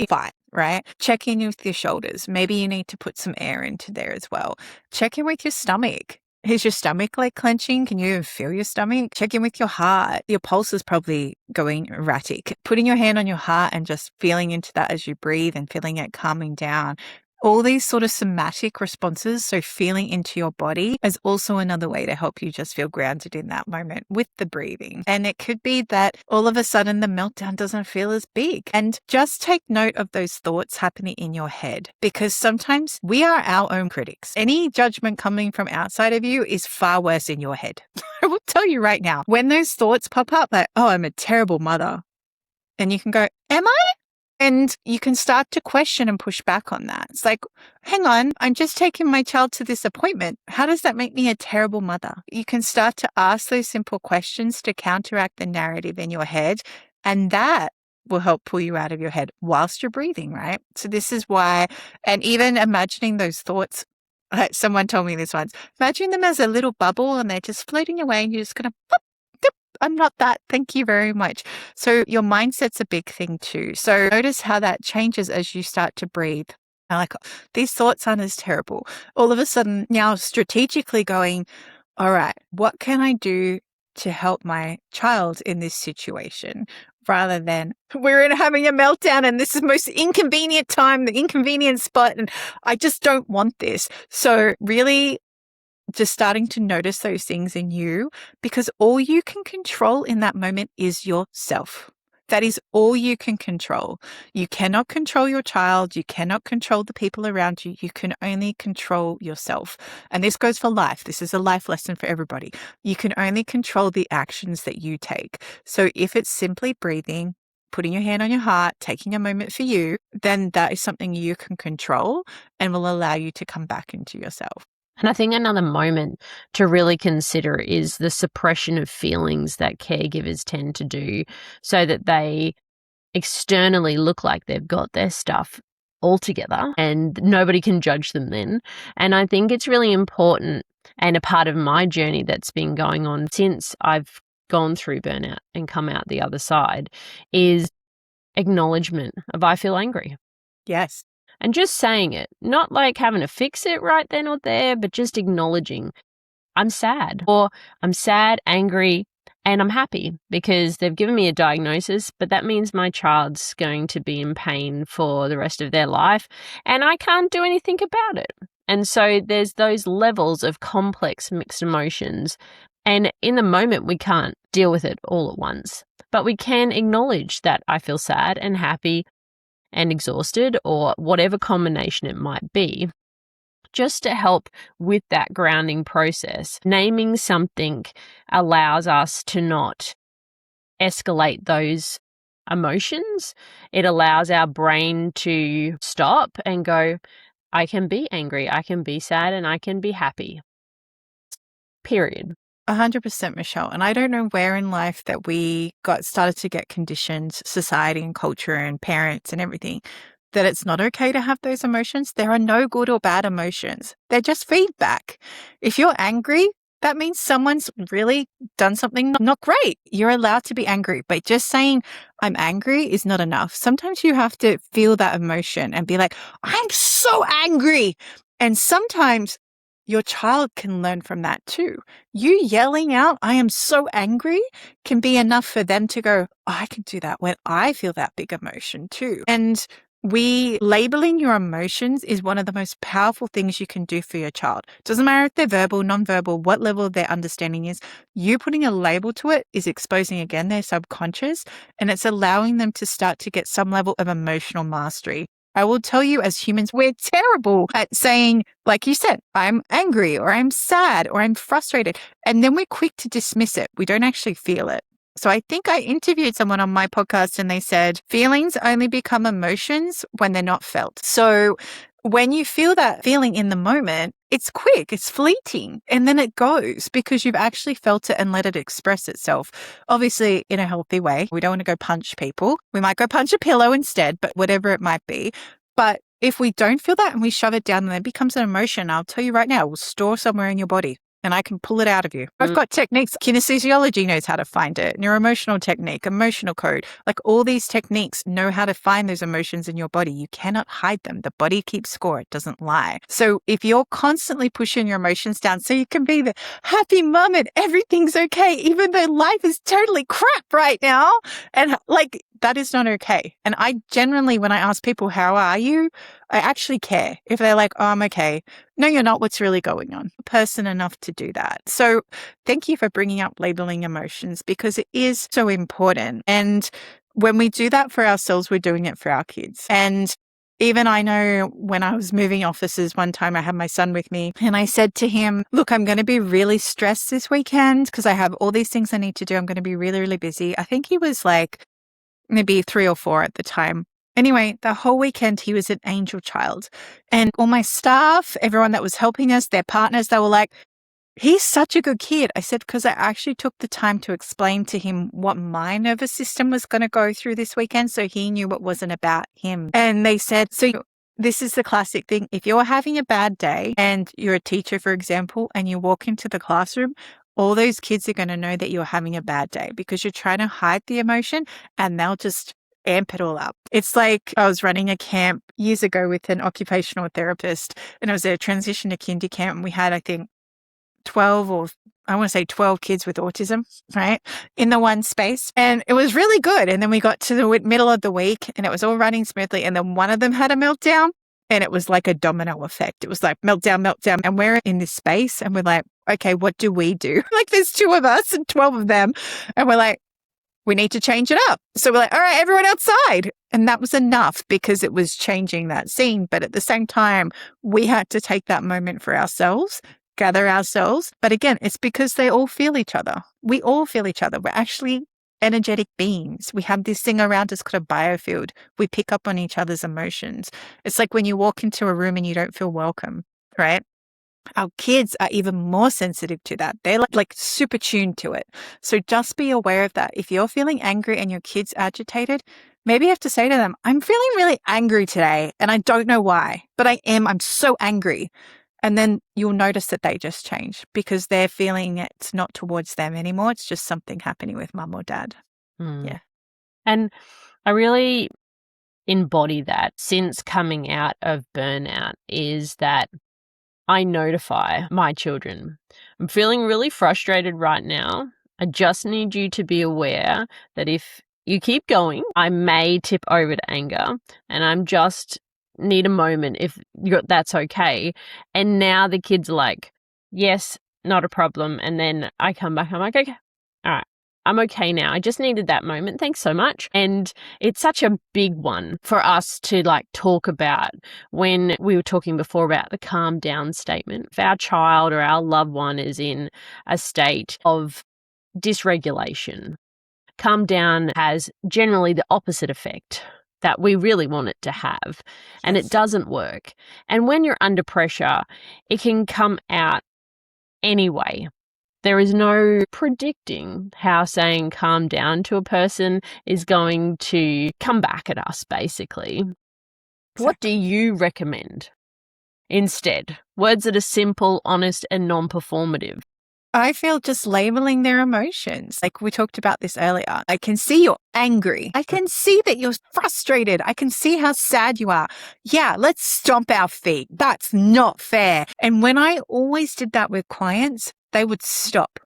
fight, right? Check in with your shoulders. Maybe you need to put some air into there as well. Check in with your stomach. Is your stomach clenching? Can you even feel your stomach? Check in with your heart. Your pulse is probably going erratic. Putting your hand on your heart and just feeling into that as you breathe and feeling it calming down All these sort of somatic responses, so feeling into your body, is also another way to help you just feel grounded in that moment with the breathing. And it could be that all of a sudden the meltdown doesn't feel as big. And just take note of those thoughts happening in your head, because sometimes we are our own critics. Any judgment coming from outside of you is far worse in your head. I will tell you right now, when those thoughts pop up like, oh, I'm a terrible mother, and you can go, am I? And you can start to question and push back on that. It's like, hang on, I'm just taking my child to this appointment. How does that make me a terrible mother? You can start to ask those simple questions to counteract the narrative in your head. And that will help pull you out of your head whilst you're breathing, right? So this is why, and even imagining those thoughts, someone told me this once, imagine them as a little bubble and they're just floating away and you're just going to pop. I'm not that. Thank you very much. So your mindset's a big thing too. So notice how that changes as you start to breathe. And like, these thoughts aren't as terrible. All of a sudden now strategically going, all right, what can I do to help my child in this situation? Rather than we're having a meltdown and this is the most inconvenient time, the inconvenient spot, and I just don't want this. So really just starting to notice those things in you, because all you can control in that moment is yourself. That is all you can control. You cannot control your child. You cannot control the people around you. You can only control yourself. And this goes for life. This is a life lesson for everybody. You can only control the actions that you take. So if it's simply breathing, putting your hand on your heart, taking a moment for you, then that is something you can control and will allow you to come back into yourself. And I think another moment to really consider is the suppression of feelings that caregivers tend to do so that they externally look like they've got their stuff all together and nobody can judge them then. And I think it's really important, and a part of my journey that's been going on since I've gone through burnout and come out the other side, is acknowledgement of I feel angry. Yes. And just saying it, not like having to fix it right then or there, but just acknowledging I'm sad, or I'm sad, angry, and I'm happy because they've given me a diagnosis, but that means my child's going to be in pain for the rest of their life and I can't do anything about it. And so there's those levels of complex mixed emotions. And in the moment, we can't deal with it all at once, but we can acknowledge that I feel sad and happy and exhausted, or whatever combination it might be, just to help with that grounding process. Naming something allows us to not escalate those emotions. It allows our brain to stop and go, I can be angry, I can be sad, and I can be happy. Period. 100%, Michelle. And I don't know where in life that we started to get conditioned, society and culture and parents and everything, that it's not okay to have those emotions. There are no good or bad emotions. They're just feedback. If you're angry, that means someone's really done something not great. You're allowed to be angry, but just saying I'm angry is not enough. Sometimes you have to feel that emotion and be like, I'm so angry. And sometimes your child can learn from that too. You yelling out, I am so angry, can be enough for them to go, oh, I can do that when I feel that big emotion too. And labeling your emotions is one of the most powerful things you can do for your child. Doesn't matter if they're verbal, nonverbal, what level of their understanding is. You putting a label to it is exposing again their subconscious, and it's allowing them to start to get some level of emotional mastery. I will tell you, as humans, we're terrible at saying, like you said, I'm angry or I'm sad or I'm frustrated. And then we're quick to dismiss it. We don't actually feel it. So I think I interviewed someone on my podcast and they said, feelings only become emotions when they're not felt. So when you feel that feeling in the moment, it's quick, it's fleeting, and then it goes because you've actually felt it and let it express itself. Obviously, in a healthy way. We don't want to go punch people. We might go punch a pillow instead, but whatever it might be. But if we don't feel that and we shove it down and it becomes an emotion, I'll tell you right now, it will store somewhere in your body. And I can pull it out of you. I've got techniques. Kinesiology knows how to find it. Neuroemotional technique, emotional code. Like all these techniques know how to find those emotions in your body. You cannot hide them. The body keeps score. It doesn't lie. So if you're constantly pushing your emotions down so you can be the happy mum and everything's okay, even though life is totally crap right now, and like that is not okay. And I generally, when I ask people, how are you? I actually care. If they're like, oh, I'm okay. No, you're not. What's really going on? Person enough to do that. So thank you for bringing up labeling emotions, because it is so important. And when we do that for ourselves, we're doing it for our kids. And even I know when I was moving offices one time, I had my son with me and I said to him, look, I'm going to be really stressed this weekend because I have all these things I need to do. I'm going to be really, really busy. I think he was like maybe 3 or 4 at the time. Anyway, the whole weekend he was an angel child. And all my staff, everyone that was helping us, their partners, they were like, he's such a good kid. I said, because I actually took the time to explain to him what my nervous system was going to go through this weekend, so he knew it wasn't about him. And they said, so this is the classic thing. If you're having a bad day and you're a teacher, for example, and you walk into the classroom, all those kids are going to know that you're having a bad day because you're trying to hide the emotion, and they'll just amp it all up. It's like I was running a camp years ago with an occupational therapist, and it was a transition to kindy camp, and we had, I think, 12 kids with autism, right, in the one space. And it was really good. And then we got to the middle of the week and it was all running smoothly. And then one of them had a meltdown, and it was like a domino effect. It was like meltdown. And we're in this space and we're like, okay, what do we do? Like there's 2 of us and 12 of them. And we're like, we need to change it up. So we're like, all right, everyone outside. And that was enough because it was changing that scene. But at the same time, we had to take that moment for ourselves, gather ourselves. But again, it's because they all feel each other. We all feel each other. We're actually energetic beings. We have this thing around us called a biofield. We pick up on each other's emotions. It's like when you walk into a room and you don't feel welcome, right? Our kids are even more sensitive to that. They're like super tuned to it. So just be aware of that. If you're feeling angry and your kid's agitated, maybe you have to say to them, I'm feeling really angry today and I don't know why, but I'm so angry. And then you'll notice that they just change because they're feeling it's not towards them anymore. It's just something happening with mum or dad. Yeah. And I really embody that since coming out of burnout is that I notify my children. I'm feeling really frustrated right now. I just need you to be aware that if you keep going, I may tip over to anger, and I'm just need a moment if that's okay. And now the kids are like, yes, not a problem. And then I come back, I'm like, okay, all right, I'm okay now. I just needed that moment. Thanks so much. And it's such a big one for us to like talk about when we were talking before about the calm down statement. If our child or our loved one is in a state of dysregulation, calm down has generally the opposite effect that we really want it to have, and it doesn't work. And when you're under pressure, it can come out anyway. There is no predicting how saying calm down to a person is going to come back at us, basically. Exactly. What do you recommend instead? Words that are simple, honest, and non-performative. I feel just labeling their emotions. Like we talked about this earlier. I can see you're angry. I can see that you're frustrated. I can see how sad you are. Yeah, let's stomp our feet. That's not fair. And when I always did that with clients, they would stop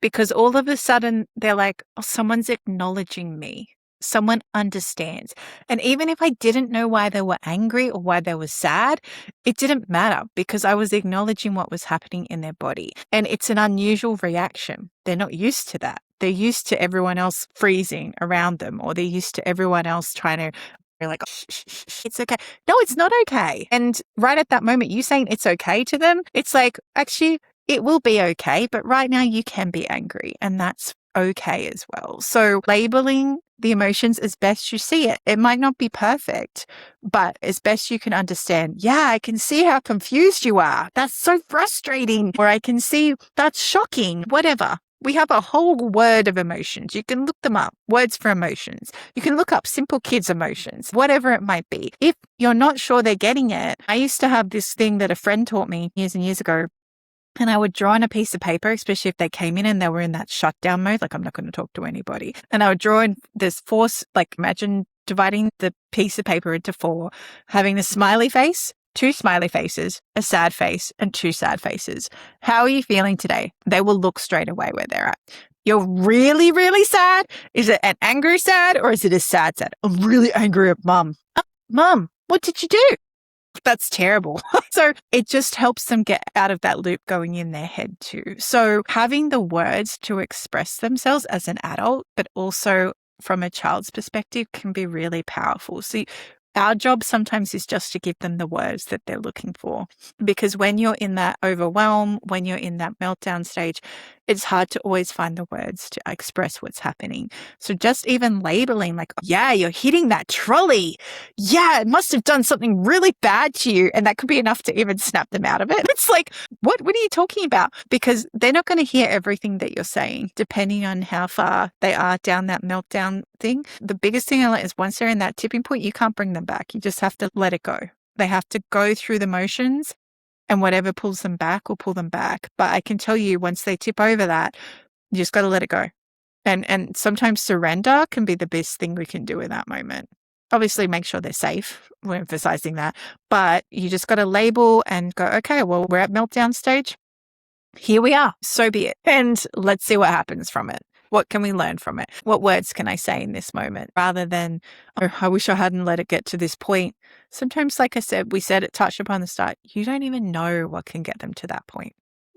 because all of a sudden they're like, oh, someone's acknowledging me. Someone understands. And even if I didn't know why they were angry or why they were sad, it didn't matter because I was acknowledging what was happening in their body. And it's an unusual reaction. They're not used to that. They're used to everyone else freezing around them, or they're used to everyone else trying to be like, shh, shh, shh, shh, it's okay. No, it's not okay. And right at that moment, you saying it's okay to them, it's like, actually, it will be okay. But right now you can be angry, and that's okay as well. So labeling the emotions as best you see it. It might not be perfect, but as best you can understand, yeah, I can see how confused you are. That's so frustrating. Or I can see that's shocking, whatever. We have a whole word of emotions. You can look them up, words for emotions. You can look up simple kids' emotions, whatever it might be. If you're not sure they're getting it, I used to have this thing that a friend taught me years and years ago. And I would draw on a piece of paper, especially if they came in and they were in that shutdown mode, like I'm not going to talk to anybody. And I would draw in this 4, like imagine dividing the piece of paper into 4, having the smiley face, 2 smiley faces, a sad face, and 2 sad faces. How are you feeling today? They will look straight away where they're at. You're really, really sad? Is it an angry sad or is it a sad sad? I'm really angry at mum. Mum, what did you do? That's terrible. So it just helps them get out of that loop going in their head too. So having the words to express themselves as an adult, but also from a child's perspective can be really powerful. See, our job sometimes is just to give them the words that they're looking for. Because when you're in that overwhelm, when you're in that meltdown stage, it's hard to always find the words to express what's happening. So just even labeling like, yeah, you're hitting that trolley. Yeah, it must have done something really bad to you. And that could be enough to even snap them out of it. It's like, what are you talking about? Because they're not going to hear everything that you're saying, depending on how far they are down that meltdown thing. The biggest thing I learned is once they're in that tipping point, you can't bring them back. You just have to let it go. They have to go through the motions. And whatever pulls them back will pull them back. But I can tell you, once they tip over that, you just got to let it go. And sometimes surrender can be the best thing we can do in that moment. Obviously, make sure they're safe. We're emphasizing that. But you just got to label and go, okay, well, we're at meltdown stage. Here we are. So be it. And let's see what happens from it. What can we learn from it? What words can I say in this moment? Rather than, oh, I wish I hadn't let it get to this point. Sometimes, like I said, we said it, touched upon the start, you don't even know what can get them to that point.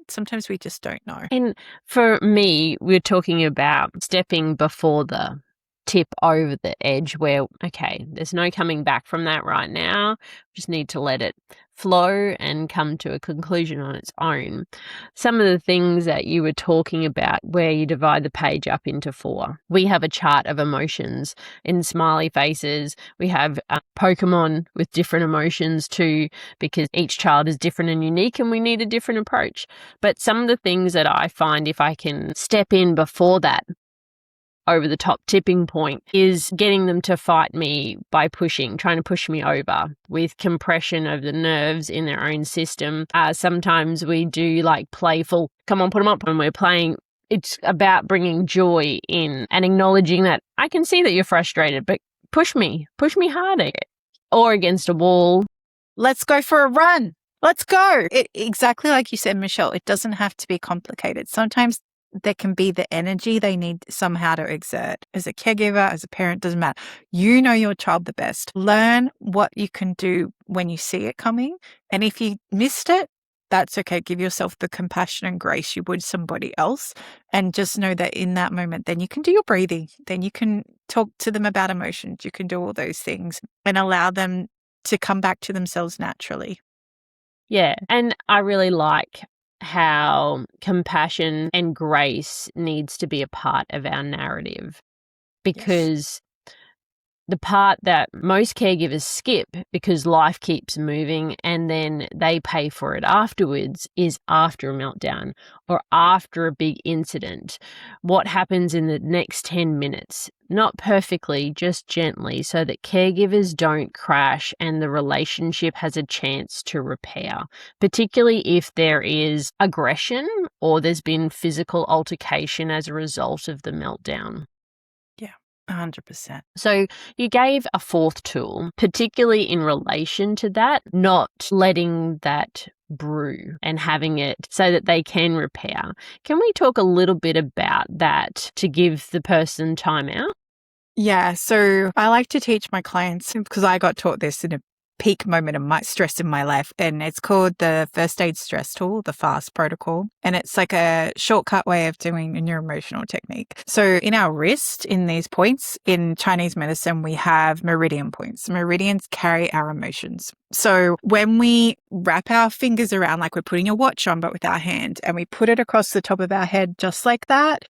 Sometimes we just don't know. And for me, we're talking about stepping before the tip over the edge where, okay, there's no coming back from that right now. Just need to let it flow and come to a conclusion on its own. Some of the things that you were talking about where you divide the page up into 4. We have a chart of emotions in smiley faces. We have Pokemon with different emotions too, because each child is different and unique and we need a different approach. But some of the things that I find if I can step in before that over the top tipping point is getting them to fight me by trying to push me over with compression of the nerves in their own system. Sometimes we do like playful, come on, put them up when we're playing. It's about bringing joy in and acknowledging that I can see that you're frustrated, but push me harder or against a wall. Let's go for a run. Let's go. Exactly like you said, Michelle, it doesn't have to be complicated. Sometimes there can be the energy they need somehow to exert. As a caregiver, as a parent, doesn't matter. You know your child the best. Learn what you can do when you see it coming. And if you missed it, that's okay. Give yourself the compassion and grace you would somebody else. And just know that in that moment, then you can do your breathing. Then you can talk to them about emotions. You can do all those things and allow them to come back to themselves naturally. Yeah. And I really like how compassion and grace needs to be a part of our narrative, because the part that most caregivers skip because life keeps moving and then they pay for it afterwards is after a meltdown or after a big incident. What happens in the next 10 minutes? Not perfectly, just gently, so that caregivers don't crash and the relationship has a chance to repair, particularly if there is aggression or there's been physical altercation as a result of the meltdown. 100%. So you gave a 4th tool, particularly in relation to that, not letting that brew and having it so that they can repair. Can we talk a little bit about that to give the person time out? Yeah, so I like to teach my clients, because I got taught this in a peak moment of my stress in my life, and it's called the first aid stress tool, the FAST protocol, and it's like a shortcut way of doing a neuroemotional technique. So in our wrist, in these points, in Chinese medicine, we have meridian points. Meridians carry our emotions. So when we wrap our fingers around like we're putting a watch on, but with our hand, and we put it across the top of our head just like that,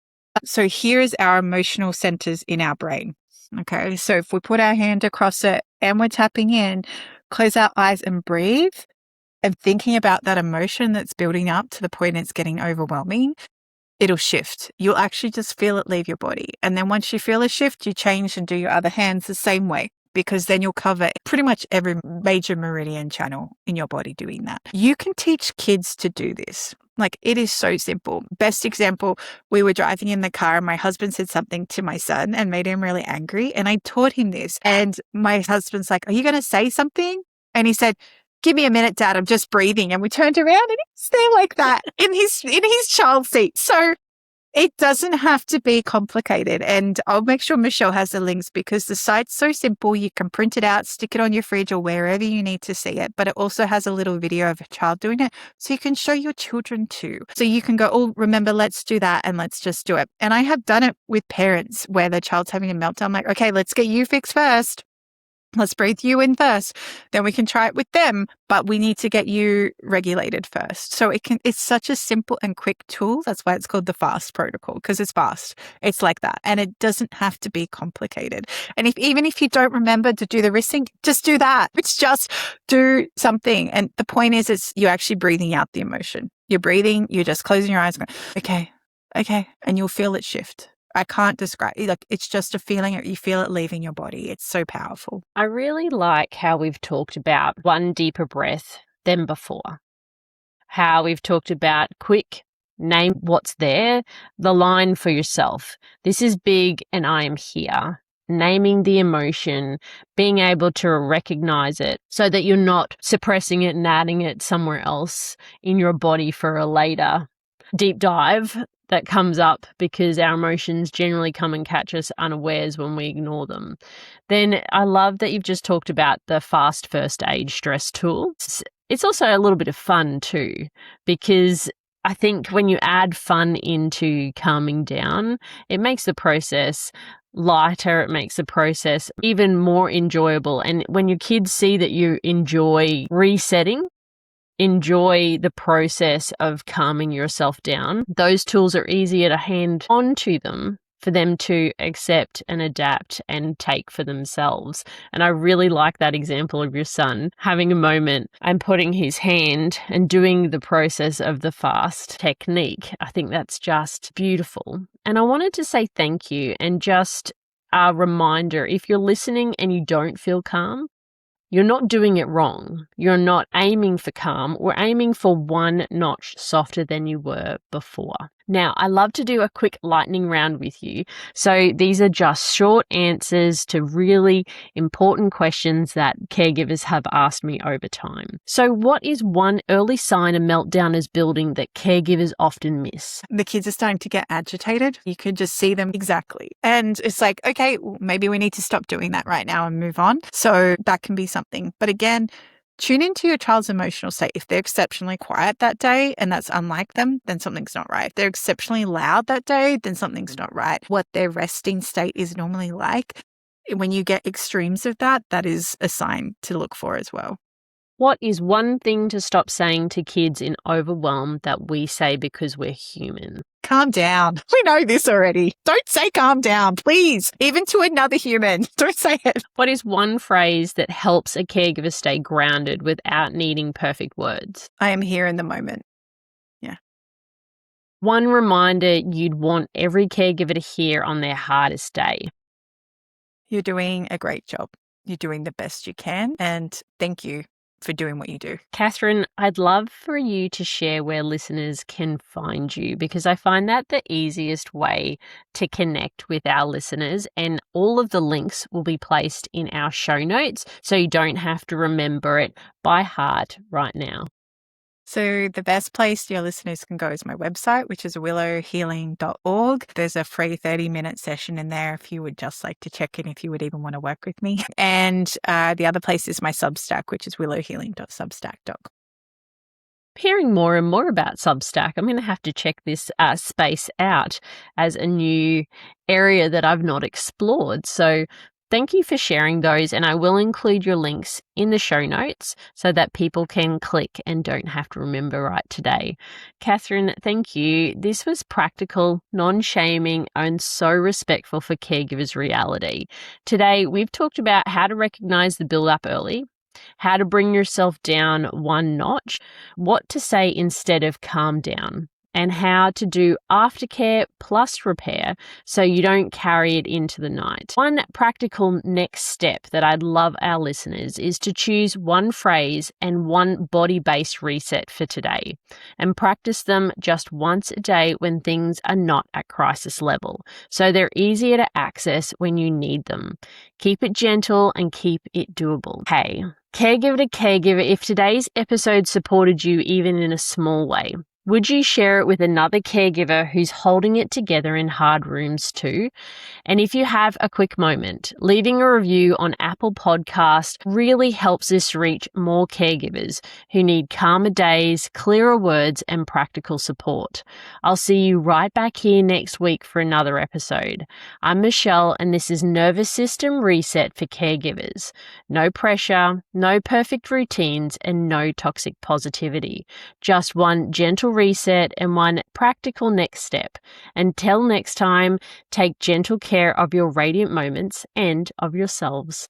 so here is our emotional centers in our brain. Okay, so if we put our hand across it and we're tapping in, close our eyes and breathe, and thinking about that emotion that's building up to the point it's getting overwhelming, it'll shift. You'll actually just feel it leave your body. And then once you feel a shift, you change and do your other hands the same way, because then you'll cover pretty much every major meridian channel in your body doing that. You can teach kids to do this. Like, it is so simple. Best example, we were driving in the car and my husband said something to my son and made him really angry. And I taught him this. And my husband's like, are you going to say something? And he said, give me a minute, Dad, I'm just breathing. And we turned around and he's there like that in his child seat. So It doesn't have to be complicated. And I'll make sure Michelle has the links because the site's so simple. You can print it out, stick it on your fridge or wherever you need to see it. But it also has a little video of a child doing it. So you can show your children too. So you can go, oh, remember, let's do that and let's just do it. And I have done it with parents where the child's having a meltdown. I'm like, okay, let's get you fixed first. Let's breathe you in first. Then we can try it with them, but we need to get you regulated first. So it's such a simple and quick tool. That's why it's called the FAST protocol, because it's fast. It's like that. And it doesn't have to be complicated. And even if you don't remember to do the wristing, just do that. It's just do something. And the point is, it's you're actually breathing out the emotion. You're breathing, you're just closing your eyes and going, okay. And you'll feel it shift. I can't describe it. Like, it's just a feeling. You feel it leaving your body. It's so powerful. I really like how we've talked about one deeper breath than before. How we've talked about quick, name what's there, the line for yourself. This is big and I am here. Naming the emotion, being able to recognize it so that you're not suppressing it and adding it somewhere else in your body for a later deep dive that comes up, because our emotions generally come and catch us unawares when we ignore them. Then I love that you've just talked about the fast first aid stress tool. It's also a little bit of fun too, because I think when you add fun into calming down, it makes the process lighter, it makes the process even more enjoyable. And when your kids see that you enjoy resetting, enjoy the process of calming yourself down, those tools are easier to hand on to them for them to accept and adapt and take for themselves. And I really like that example of your son having a moment and putting his hand and doing the process of the fast technique. I think that's just beautiful. And I wanted to say thank you, and just a reminder, if you're listening and you don't feel calm, you're not doing it wrong. You're not aiming for calm. We're aiming for one notch softer than you were before. Now, I love to do a quick lightning round with you. So these are just short answers to really important questions that caregivers have asked me over time. So what is one early sign a meltdown is building that caregivers often miss? The kids are starting to get agitated. You could just see them exactly. And it's like, okay, maybe we need to stop doing that right now and move on. So that can be something. But again, tune into your child's emotional state. If they're exceptionally quiet that day and that's unlike them, then something's not right. If they're exceptionally loud that day, then something's not right. What their resting state is normally like, when you get extremes of that, that is a sign to look for as well. What is one thing to stop saying to kids in overwhelm that we say because we're human? Calm down. We know this already. Don't say calm down, please. Even to another human. Don't say it. What is one phrase that helps a caregiver stay grounded without needing perfect words? I am here in the moment. Yeah. One reminder you'd want every caregiver to hear on their hardest day. You're doing a great job. You're doing the best you can. And thank you for doing what you do. Catherine, I'd love for you to share where listeners can find you, because I find that the easiest way to connect with our listeners, and all of the links will be placed in our show notes so you don't have to remember it by heart right now. So the best place your listeners can go is my website, which is willowhealing.org. There's a free 30-minute session in there if you would just like to check in, if you would even want to work with me. And the other place is my Substack, which is willowhealing.substack.com. Hearing more and more about Substack, I'm going to have to check this space out as a new area that I've not explored. So thank you for sharing those, and I will include your links in the show notes so that people can click and don't have to remember right today. Catherine, thank you. This was practical, non-shaming, and so respectful for caregivers' reality. Today, we've talked about how to recognize the build-up early, how to bring yourself down one notch, what to say instead of calm down, and how to do aftercare plus repair so you don't carry it into the night. One practical next step that I'd love our listeners is to choose one phrase and one body-based reset for today, and practice them just once a day when things are not at crisis level, so they're easier to access when you need them. Keep it gentle and keep it doable. Hey, caregiver to caregiver, if today's episode supported you even in a small way, Would you share it with another caregiver who's holding it together in hard rooms too? And if you have a quick moment, leaving a review on Apple Podcast really helps us reach more caregivers who need calmer days, clearer words, and practical support. I'll see you right back here next week for another episode. I'm Michelle, and this is Nervous System Reset for Caregivers. No pressure, no perfect routines, and no toxic positivity. Just one gentle reset and one practical next step. Until next time, take gentle care of your radiant moments and of yourselves.